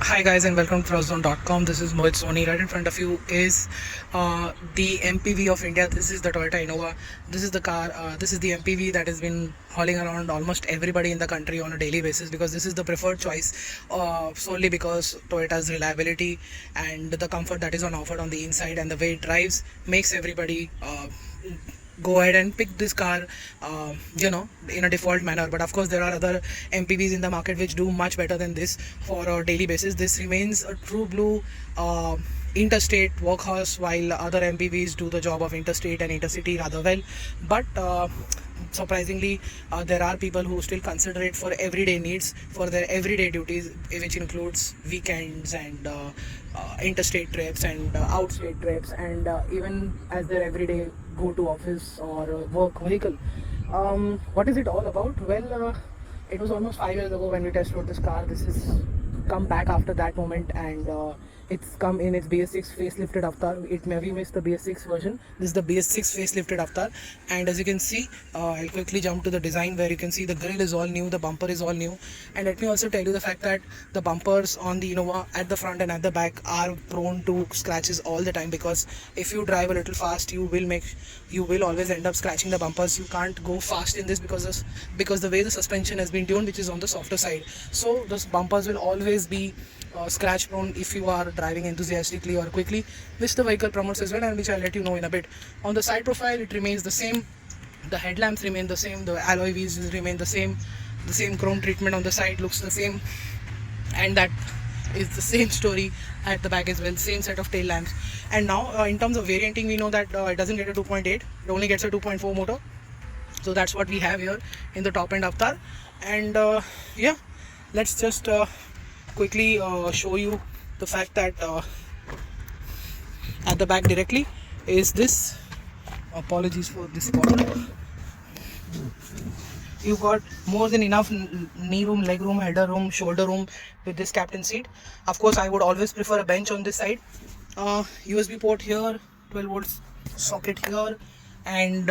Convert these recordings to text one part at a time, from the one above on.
Hi guys and welcome to ThrustZone.com. This is Mohit Soni. Right in front of you is the MPV of India. This is the Toyota Innova. This is the car. This is the MPV that has been hauling around almost everybody in the country on a daily basis because this is the preferred choice solely because Toyota's reliability and the comfort that is on offer on the inside and the way it drives makes everybody go ahead and pick this car in a default manner. But of course there are other MPVs in the market which do much better than this for a daily basis. This remains a true blue interstate workhorse, while other MPVs do the job of interstate and intercity rather well. But surprisingly, there are people who still consider it for everyday needs, for their everyday duties, which includes weekends and interstate trips and outstate trips, and even as their everyday go to office or work vehicle. What is it all about? Well, it was almost 5 years ago when we test drove this car. This has come back after that moment, and it's come in its BS6 facelifted avatar. It maybe missed the BS6 version. This is the BS6 facelifted avatar, and as you can see, I'll quickly jump to the design where you can see the grille is all new, the bumper is all new. And let me also tell you the fact that the bumpers on the Innova at the front and at the back are prone to scratches all the time, because if you drive a little fast, you will always end up scratching the bumpers. You can't go fast in this because the way the suspension has been tuned, which is on the softer side, so those bumpers will always be scratch prone if you are driving enthusiastically or quickly, which the vehicle promotes as well, and which I'll let you know in a bit. On the side profile, it remains the same. The headlamps remain the same. The alloy wheels remain the same. The same chrome treatment on the side looks the same, and that is the same story at the back as well. Same set of tail lamps. And now in terms of varianting, we know that it doesn't get a 2.8. It only gets a 2.4 motor. So that's what we have here in the top end avatar. And yeah, let's just quickly show you the fact that at the back directly is this. Apologies for this corner. You've got more than enough knee room, leg room, header room, shoulder room with this captain seat. Of course, I would always prefer a bench on this side. USB port here, 12 volts socket here, and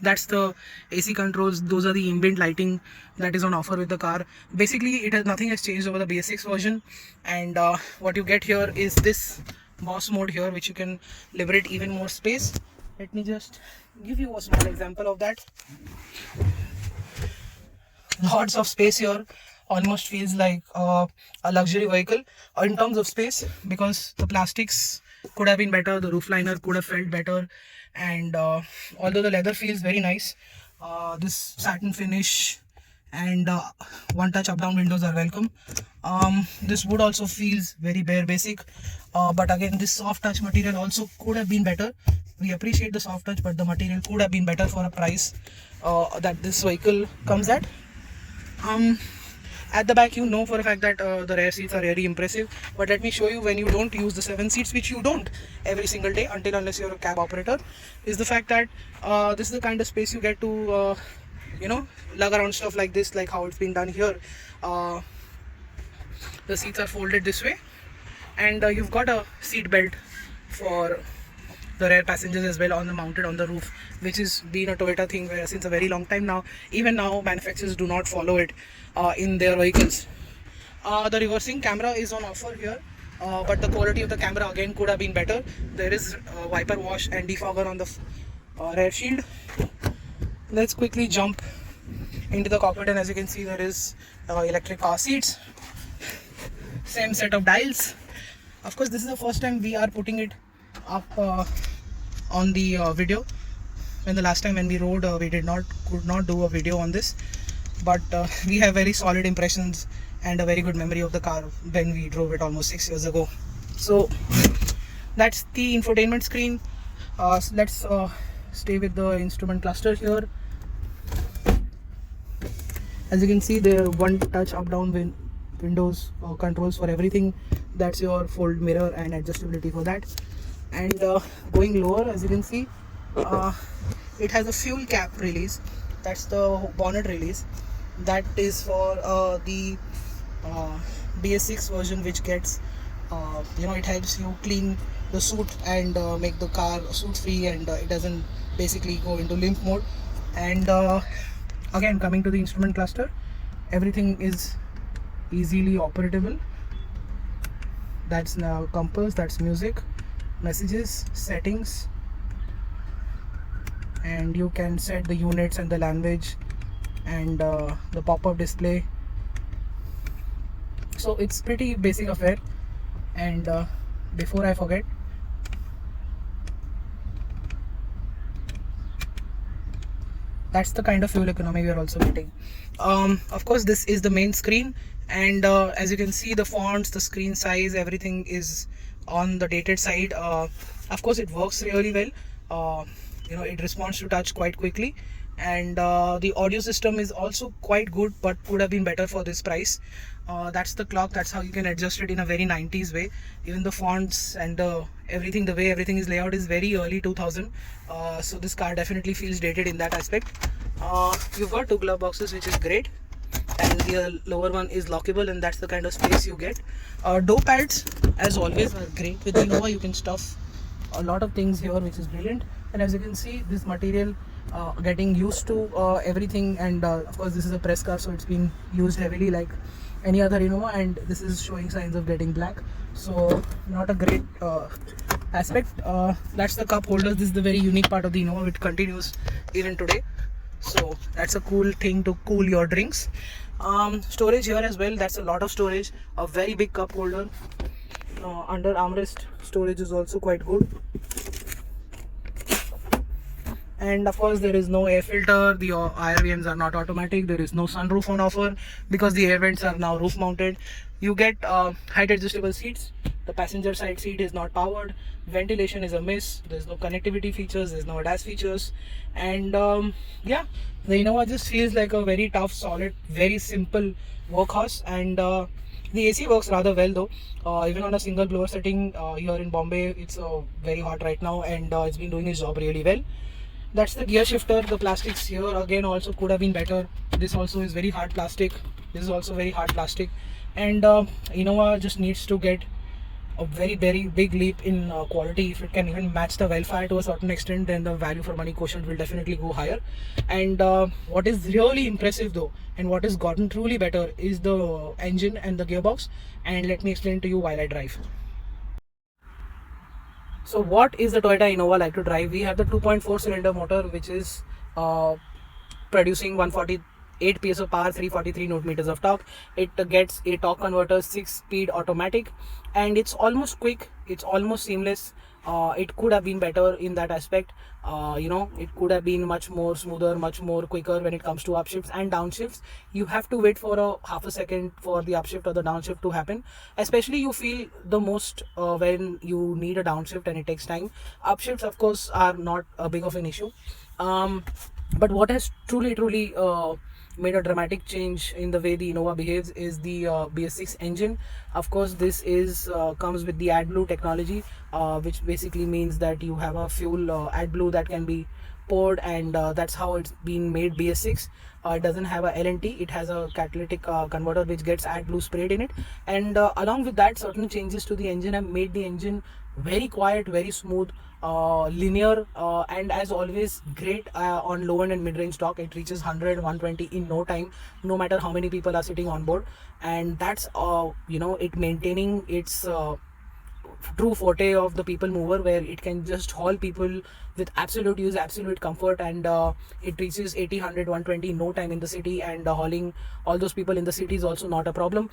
that's the AC controls. Those are the ambient lighting that is on offer with the car. Basically, nothing has changed over the BS6 version, and what you get here is this boss mode here, which you can liberate even more space. Let me just give you a small example of that. Lots of space here, almost feels like a luxury vehicle in terms of space, because the plastics could have been better, the roof liner could have felt better, and although the leather feels very nice, this satin finish and one touch up down windows are welcome. This wood also feels very bare basic, but again, this soft touch material also could have been better. We appreciate the soft touch, but the material could have been better for a price that this vehicle comes at. At the back, you know for a fact that the rear seats are really impressive, but let me show you when you don't use the 7 seats, which you don't every single day unless you're a cab operator, is the fact that this is the kind of space you get to lug around stuff like this, like how it's been done here. The seats are folded this way, and you've got a seat belt for the rear passengers as well, mounted on the roof, which has been a Toyota thing where since a very long time now. Even now, manufacturers do not follow it in their vehicles. The reversing camera is on offer here, but the quality of the camera again could have been better. There is wiper wash and defogger on the rear shield. Let's quickly jump into the cockpit, and as you can see, there is electric power seats, same set of dials. Of course, this is the first time we are putting it up on the video. When the last time when we rode, we could not do a video on this, but we have very solid impressions and a very good memory of the car when we drove it almost 6 years ago. So that's the infotainment screen. Let's stay with the instrument cluster here. As you can see, there are one touch up down windows controls for everything. That's your fold mirror and adjustability for that. And going lower, as you can see, it has a fuel cap release. That's the bonnet release. That is for the BS6 version, which gets it helps you clean the suit and make the car soot free, and it doesn't basically go into limp mode. And again, coming to the instrument cluster, everything is easily operable. That's now compass, that's music, messages, settings, and you can set the units and the language and the pop-up display. So it's pretty basic affair. And before I forget, that's the kind of fuel economy we are also getting. Of course, this is the main screen, and as you can see, the fonts, the screen size, everything is on the dated side. Of course, it works really well. It responds to touch quite quickly, and the audio system is also quite good, but could have been better for this price. That's the clock. That's how you can adjust it in a very 90s way. Even the fonts and everything, the way everything is laid out is very early 2000. So this car definitely feels dated in that aspect. You've got two glove boxes, which is great, and the lower one is lockable, and that's the kind of space you get. Door pads, as always, are great. With Innova, you can stuff a lot of things here, which is brilliant. And as you can see, this material getting used to everything, and of course this is a press car, so it's been used heavily like any other Innova, and this is showing signs of getting black, so not a great aspect. That's the cup holders. This is the very unique part of the Innova, which continues even today, so that's a cool thing to cool your drinks. Storage here as well, that's a lot of storage. A very big cup holder. Under armrest storage is also quite good. And of course, there is no air filter. The IRVMs are not automatic. There is no sunroof on offer because the air vents are now roof mounted. You get height adjustable seats. The passenger side seat is not powered. Ventilation is a miss. There's no connectivity features. There's no ADAS features. And yeah, the Innova just feels like a very tough, solid, very simple workhorse. And the AC works rather well though. Even on a single blower setting here in Bombay, it's very hot right now, and it's been doing its job really well. That's the gear shifter. The plastics here again also could have been better. This also is very hard plastic. This is also very hard plastic. And Innova just needs to get a very big leap in quality. If it can even match the welfare to a certain extent, then the value for money quotient will definitely go higher. And what is really impressive though, and what has gotten truly better, is the engine and the gearbox. And let me explain to you while I drive. So what is the Toyota Innova like to drive? We have the 2.4 cylinder motor, which is producing 148 PS of power, 343 Newton meters of torque. It gets a torque converter, 6-speed automatic, and it's almost quick. It's almost seamless. It could have been better in that aspect. It could have been much more smoother, much more quicker when it comes to upshifts and downshifts. You have to wait for a half a second for the upshift or the downshift to happen. Especially you feel the most when you need a downshift and it takes time. Upshifts, of course, are not a big of an issue. But what has truly made a dramatic change in the way the Innova behaves is the BS6 engine. Of course, this is comes with the AdBlue technology, which basically means that you have a fuel AdBlue that can be poured, and that's how it's been made BS6. It doesn't have a LNT. It has a catalytic converter which gets AdBlue sprayed in it, and along with that, certain changes to the engine have made the engine very quiet, very smooth, linear, and as always great on low end and mid-range torque. It reaches 100 120 in no time, no matter how many people are sitting on board. And that's it maintaining its true forte of the people mover, where it can just haul people with absolute use, absolute comfort, and it reaches 80 100 120 in no time in the city, and hauling all those people in the city is also not a problem.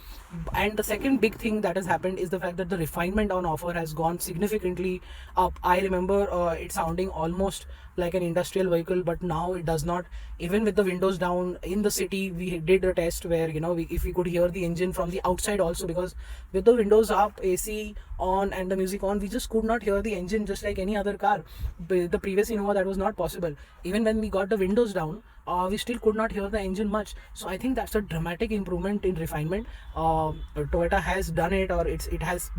And the second big thing that has happened is the fact that the refinement on offer has gone significantly up. I remember it sounding almost like an industrial vehicle, but now it does not. Even with the windows down in the city, we did a test where if we could hear the engine from the outside also, because with the windows up, AC on and the music on, we just could not hear the engine just like any other car. The previous Innova, that was not possible. Even when we got the windows down, we still could not hear the engine much. So I think that's a dramatic improvement in refinement. Toyota has done it, or it has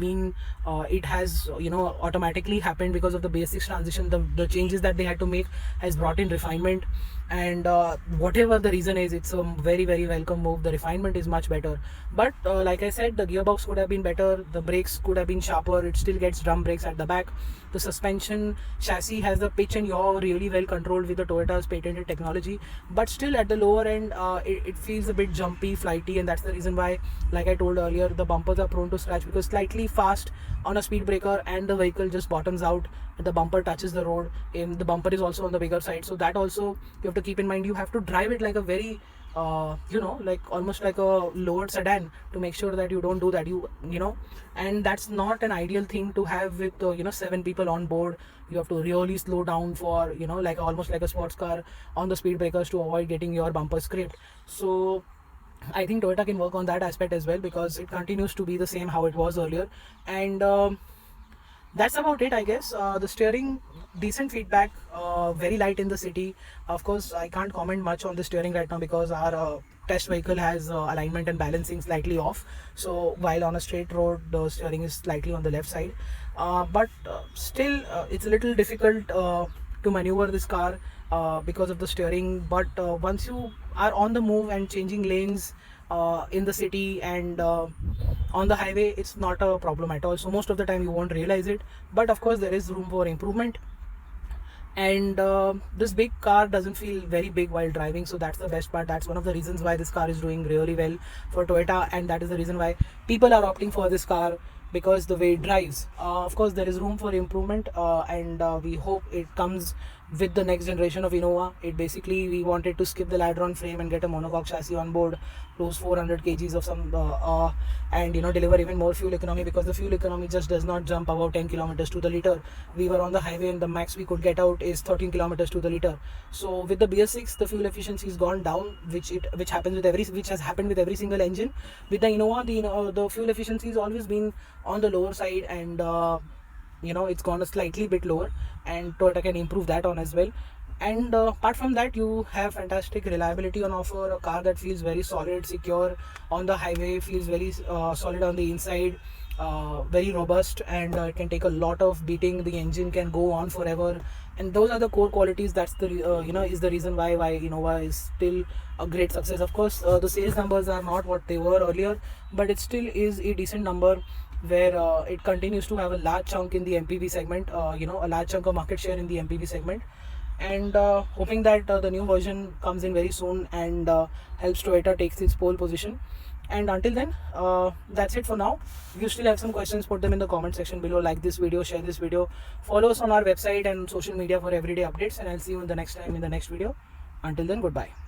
automatically happened because of the BS6 transition. The changes that they had to make has brought in refinement, and whatever the reason is, it's a very welcome move. The refinement is much better, but like I said, the gearbox could have been better. The brakes could have been sharper. It still gets drum brakes at the back. The suspension chassis has the pitch and yaw really well controlled with the Toyota's patented technology. but still at the lower end it feels a bit jumpy, flighty, and that's the reason why, like I told earlier, the bumpers are prone to scratch, because slightly fast on a speed breaker and the vehicle just bottoms out, the bumper touches the road, and the bumper is also on the bigger side. So that also you have to keep in mind. You have to drive it like a very like almost like a lowered sedan to make sure that you don't do that, and that's not an ideal thing to have with 7 people on board. You have to really slow down for like almost like a sports car on the speed breakers to avoid getting your bumper scraped. So I think Toyota can work on that aspect as well, because it continues to be the same how it was earlier. And that's about it, I guess. The steering, decent feedback, very light in the city. Of course, I can't comment much on the steering right now because our test vehicle has alignment and balancing slightly off. So while on a straight road, the steering is slightly on the left side. But still, it's a little difficult to maneuver this car because of the steering. But once you are on the move and changing lanes in the city and on the highway, it's not a problem at all. So most of the time you won't realize it, but of course there is room for improvement. And this big car doesn't feel very big while driving, so that's the best part. That's one of the reasons why this car is doing really well for Toyota, and that is the reason why people are opting for this car, because the way it drives. Of course there is room for improvement, and we hope it comes with the next generation of Innova. It basically, we wanted to skip the ladder frame and get a monocoque chassis on board, lose 400 kgs of some and deliver even more fuel economy, because the fuel economy just does not jump above 10 kilometers to the liter. We were on the highway and the max we could get out is 13 kilometers to the liter. So with the BS6, the fuel efficiency has gone down, which has happened with every single engine. With the Innova, the fuel efficiency has always been on the lower side, and it's gone a slightly bit lower, and Toyota can improve that on as well. And apart from that, you have fantastic reliability on offer, a car that feels very solid, secure on the highway, feels very solid on the inside, very robust, and it can take a lot of beating. The engine can go on forever, and those are the core qualities. That's the is the reason why Innova is still a great success. Of course, the sales numbers are not what they were earlier, but it still is a decent number, where it continues to have a large chunk in the MPV segment, a large chunk of market share in the MPV segment. And hoping that the new version comes in very soon and helps Toyota takes its pole position. And until then, that's it for now. If you still have some questions, put them in the comment section below. Like this video, share this video, follow us on our website and social media for everyday updates, and I'll see you in the next time in the next video. Until then, goodbye.